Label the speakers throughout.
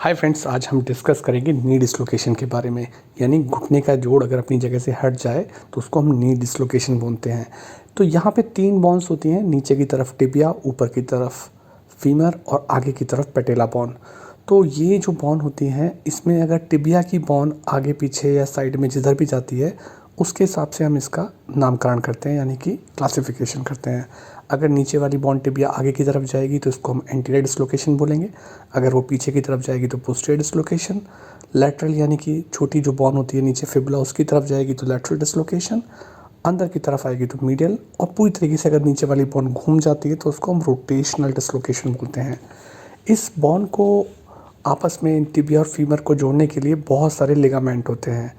Speaker 1: Hi friends, आज हम discuss करेंगे नी डिसलोकेशन के बारे में। यानी घुटने का जोड़ अगर अपनी जगह से हट जाए तो उसको हम नी डिसलोकेशन बोलते हैं। तो यहाँ पे 3 बोन्स होती हैं, नीचे की तरफ टिबिया, ऊपर की तरफ फीमर और आगे की तरफ पेटेला बोन। तो ये जो बोन होती हैं, इसमें अगर टिबिया की बोन आगे पीछे या साइड में जिधर भी जाती है उसके हिसाब से हम इसका नामकरण करते हैं, यानी कि क्लासिफिकेशन करते हैं। अगर नीचे वाली बोन टिबिया आगे की तरफ जाएगी तो इसको हम एंटीरियर डिसलोकेशन बोलेंगे। अगर वो पीछे की तरफ जाएगी तो पोस्टीरियर डिसलोकेशन। लैटरल यानी कि छोटी जो बोन होती है नीचे फिबुला उसकी तरफ जाएगी तो लैटरल डिसलोकेशन। अंदर की तरफ आएगी तो मीडियल। और पूरी तरीके से अगर नीचे वाली बोन घूम जाती है तो उसको हम रोटेशनल डिसलोकेशन बोलते हैं। इस बोन को आपस में टिबिया और फीमर को जोड़ने के लिए बहुत सारे लिगामेंट होते हैं।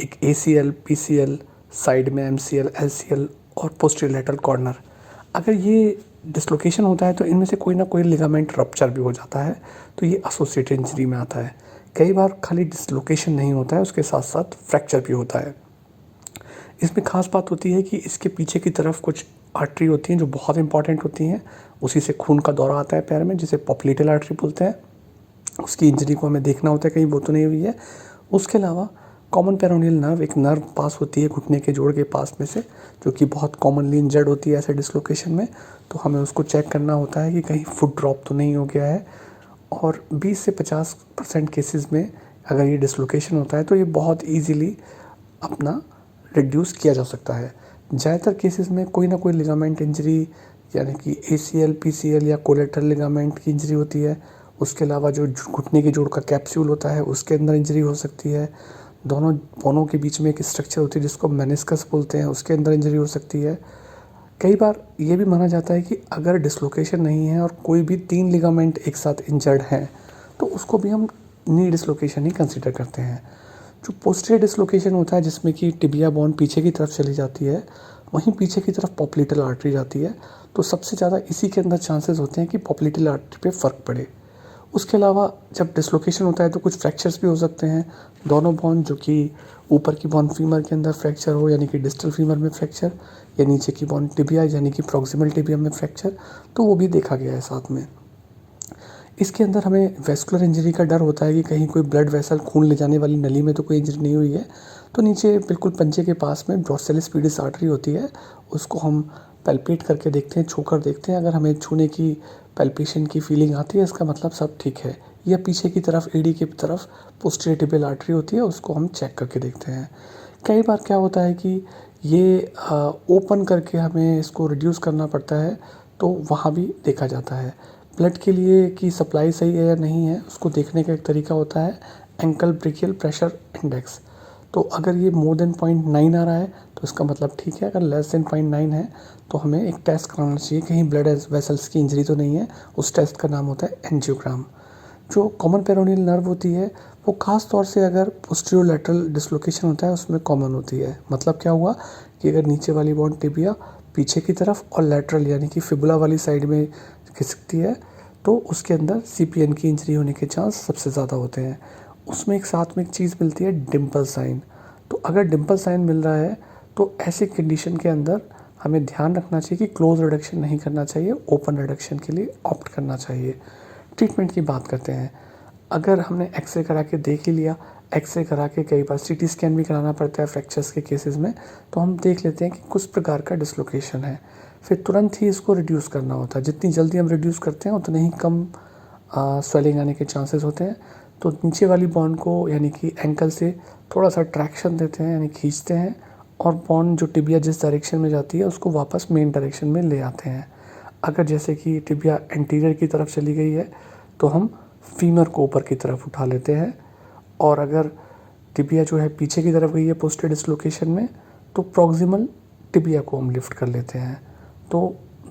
Speaker 1: एक ACL, PCL, साइड में MCL, LCL और पोस्टीरियर लैटरल कॉर्नर। अगर ये डिसलोकेशन होता है तो इनमें से कोई ना कोई लिगामेंट रप्चर भी हो जाता है, तो ये एसोसिएटेड इंजरी में आता है। कई बार खाली डिसलोकेशन नहीं होता है, उसके साथ साथ फ्रैक्चर भी होता है। इसमें खास बात होती है कि इसके पीछे की तरफ कुछ आर्टरी होती हैं जो बहुत इंपॉर्टेंट होती हैं। उसी से खून का दौरा आता है पैर में, जिसे पोप्लीटल आर्टरी बोलते हैं। उसकी इंजरी को हमें देखना होता है कहीं वो तो नहीं हुई है। उसके अलावा कॉमन पेरोनियल नर्व, एक नर्व पास होती है घुटने के जोड़ के पास में से, जो कि बहुत कॉमनली इंजर्ड होती है ऐसे डिसलोकेशन में। तो हमें उसको चेक करना होता है कि कहीं फुट ड्रॉप तो नहीं हो गया है। और 20 से 50% केसेस में अगर ये डिसलोकेशन होता है तो ये बहुत ईजीली अपना रिड्यूस किया जा सकता है। ज़्यादातर केसेस में कोई ना कोई लिगामेंट इंजरी, यानी कि ACL, PCL या कोलेटरल लिगामेंट की इंजरी होती है। उसके अलावा जो घुटने के जोड़ का कैप्सूल होता है उसके अंदर इंजरी हो सकती है। दोनों बोनों के बीच में एक स्ट्रक्चर होती है जिसको मेनिस्कस बोलते हैं, उसके अंदर इंजरी हो सकती है। कई बार ये भी माना जाता है कि अगर डिसलोकेशन नहीं है और कोई भी 3 लिगामेंट एक साथ इंजर्ड हैं तो उसको भी हम नी डिसलोकेशन ही कंसीडर करते हैं। जो पोस्टीरियर डिसलोकेशन होता है, जिसमें कि टिबिया बोन पीछे की तरफ चली जाती है, वहीं पीछे की तरफ पोप्लीटल आर्टरी जाती है, तो सबसे ज़्यादा इसी के अंदर चांसेस होते हैं कि पोप्लीटल आर्टरी पे फ़र्क पड़े। उसके अलावा जब डिसलोकेशन होता है तो कुछ फ्रैक्चर्स भी हो सकते हैं। दोनों बोन, जो कि ऊपर की बोन फीमर के अंदर फ्रैक्चर हो यानी कि डिस्टल फीमर में फ्रैक्चर, या नीचे की बोन टिबिया यानी कि प्रॉक्सिमल टिबिया में फ्रैक्चर, तो वो भी देखा गया है साथ में। इसके अंदर हमें वेस्कुलर इंजरी का डर होता है कि कहीं कोई ब्लड वेसल, खून ले जाने वाली नली में तो कोई इंजरी नहीं हुई है। तो नीचे बिल्कुल पंजे के पास में डॉर्सैलिस पीडिस आर्टरी होती है, उसको हम पैल्पेट करके देखते हैं, छूकर देखते हैं। अगर हमें छूने की, पैल्पेशन की फीलिंग आती है, इसका मतलब सब ठीक है। या पीछे की तरफ एडी की तरफ पोस्टीरियर टिबियल आर्टरी होती है, उसको हम चेक करके देखते हैं। कई बार क्या होता है कि ये ओपन करके हमें इसको रिड्यूस करना पड़ता है, तो वहाँ भी देखा जाता है। ब्लड के लिए कि सप्लाई सही है या नहीं है, उसको देखने का एक तरीका होता है एंकल ब्रेकियल प्रेशर इंडेक्स। तो अगर ये मोर देन 0.9 आ रहा है तो इसका मतलब ठीक है। अगर लेस देन 0.9 है तो हमें एक टेस्ट कराना चाहिए, कहीं ब्लड वेसल्स की इंजरी तो नहीं है। उस टेस्ट का नाम होता है एंजियोग्राम। जो कॉमन पेरोनियल नर्व होती है वो खास तौर से अगर पोस्टीरियर लैटरल डिसलोकेशन होता है उसमें कॉमन होती है। मतलब क्या हुआ कि अगर नीचे वाली बोन टिबिया पीछे की तरफ और लैटरल यानी कि फिबुला वाली साइड में खिसकती है तो उसके अंदर CPN की इंजरी होने के चांस सबसे ज़्यादा होते हैं। उसमें एक साथ में एक चीज़ मिलती है, डिम्पल साइन। तो अगर डिम्पल साइन मिल रहा है तो ऐसी कंडीशन के अंदर हमें ध्यान रखना चाहिए कि क्लोज रिडक्शन नहीं करना चाहिए, ओपन रिडक्शन के लिए ऑप्ट करना चाहिए। ट्रीटमेंट की बात करते हैं। अगर हमने एक्सरे करा के देख ही लिया, एक्सरे करा के कई बार CT स्कैन भी कराना पड़ता है फ्रैक्चर्स के केसेस में, तो हम देख लेते हैं कि कुछ प्रकार का डिसलोकेशन है। फिर तुरंत ही इसको रिड्यूस करना होता है। जितनी जल्दी हम रिड्यूस करते हैं उतने ही कम स्वेलिंग आने के चांसेस होते हैं। तो नीचे वाली बोन को यानी कि एंकल से थोड़ा सा ट्रैक्शन देते हैं, यानी खींचते हैं, और बोन जो टिबिया जिस डायरेक्शन में जाती है उसको वापस मेन डायरेक्शन में ले आते हैं। अगर जैसे कि टिबिया एंटीरियर की तरफ चली गई है तो हम फीमर को ऊपर की तरफ उठा लेते हैं, और अगर टिबिया जो है पीछे की तरफ गई है पोस्टीरियर डिसलोकेशन में तो प्रॉक्सिमल टिबिया को हम लिफ्ट कर लेते हैं। तो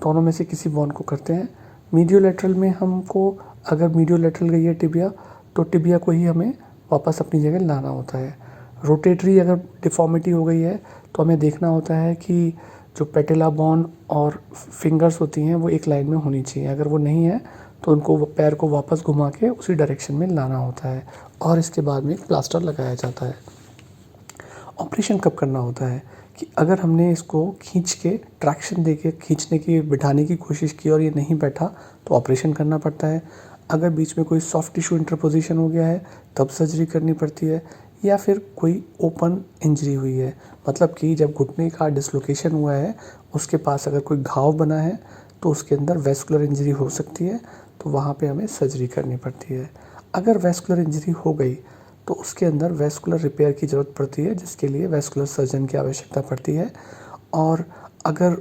Speaker 1: दोनों में से किसी बोन को करते हैं। मीडियोलैटरल में हमको, अगर मीडियोलैटरल गई है टिबिया तो टिबिया को ही हमें वापस अपनी जगह लाना होता है। रोटेटरी अगर डिफॉर्मिटी हो गई है तो हमें देखना होता है कि जो पेटेला बोन और फिंगर्स होती हैं वो एक लाइन में होनी चाहिए। अगर वो नहीं है तो उनको पैर को वापस घुमा के उसी डायरेक्शन में लाना होता है, और इसके बाद में एक प्लास्टर लगाया जाता है। ऑपरेशन कब करना होता है कि अगर हमने इसको खींच के, ट्रैक्शन देके खींचने की, बिठाने की कोशिश की और ये नहीं बैठा तो ऑपरेशन करना पड़ता है। अगर बीच में कोई सॉफ्ट टिश्यू इंटरपोजिशन हो गया है तब सर्जरी करनी पड़ती है, या फिर कोई ओपन इंजरी हुई है, मतलब कि जब घुटने का डिसलोकेशन हुआ है उसके पास अगर कोई घाव बना है तो उसके अंदर वैस्कुलर इंजरी हो सकती है, तो वहाँ पे हमें सर्जरी करनी पड़ती है। अगर वैस्कुलर इंजरी हो गई तो उसके अंदर वैस्कुलर रिपेयर की ज़रूरत पड़ती है, जिसके लिए वैस्कुलर सर्जन की आवश्यकता पड़ती है। और अगर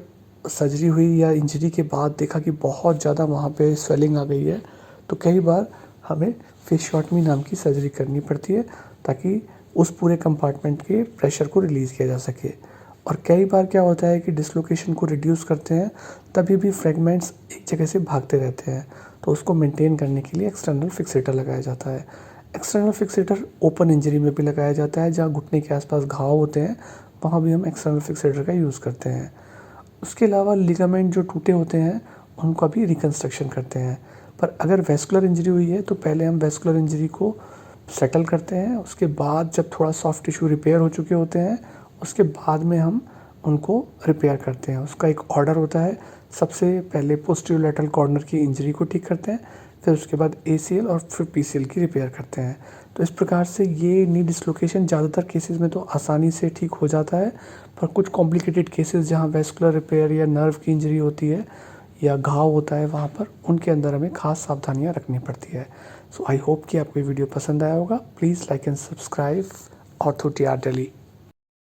Speaker 1: सर्जरी हुई या इंजरी के बाद देखा कि बहुत ज़्यादा वहाँ पे स्वेलिंग आ गई है, तो कई बार हमें फेशियोटमी नाम की सर्जरी करनी पड़ती है, ताकि उस पूरे कंपार्टमेंट के प्रेशर को रिलीज़ किया जा सके। और कई बार क्या होता है कि डिसलोकेशन को रिड्यूस करते हैं, तभी भी फ्रेगमेंट्स एक जगह से भागते रहते हैं, तो उसको मेंटेन करने के लिए एक्सटर्नल फिक्सेटर लगाया जाता है। एक्सटर्नल फिक्सेटर ओपन इंजरी में भी लगाया जाता है, जहाँ घुटने के आसपास घाव होते हैं वहाँ भी हम एक्सटर्नल फिक्सेटर का यूज़ करते हैं। उसके अलावा लिगामेंट जो टूटे होते हैं उनका भी रिकंस्ट्रक्शन करते हैं। पर अगर वैस्कुलर इंजरी हुई है तो पहले हम वैस्कुलर इंजरी को सेटल करते हैं, उसके बाद जब थोड़ा सॉफ्ट टिश्यू रिपेयर हो चुके होते हैं उसके बाद में हम उनको रिपेयर करते हैं। उसका एक ऑर्डर होता है, सबसे पहले पोस्टीरियर लैटरल कॉर्नर की इंजरी को ठीक करते हैं, फिर उसके बाद ACL और फिर PCL की रिपेयर करते हैं। तो इस प्रकार से ये नी डिसलोकेशन ज़्यादातर केसेस में तो आसानी से ठीक हो जाता है, पर कुछ कॉम्प्लिकेटेड केसेस जहाँ वैस्कुलर रिपेयर या नर्व की इंजरी होती है या घाव होता है वहाँ पर, उनके अंदर हमें खास सावधानियाँ रखनी पड़ती है। सो आई होप कि आपको ये वीडियो पसंद आया होगा। Please like and subscribe ortho TR Delhi.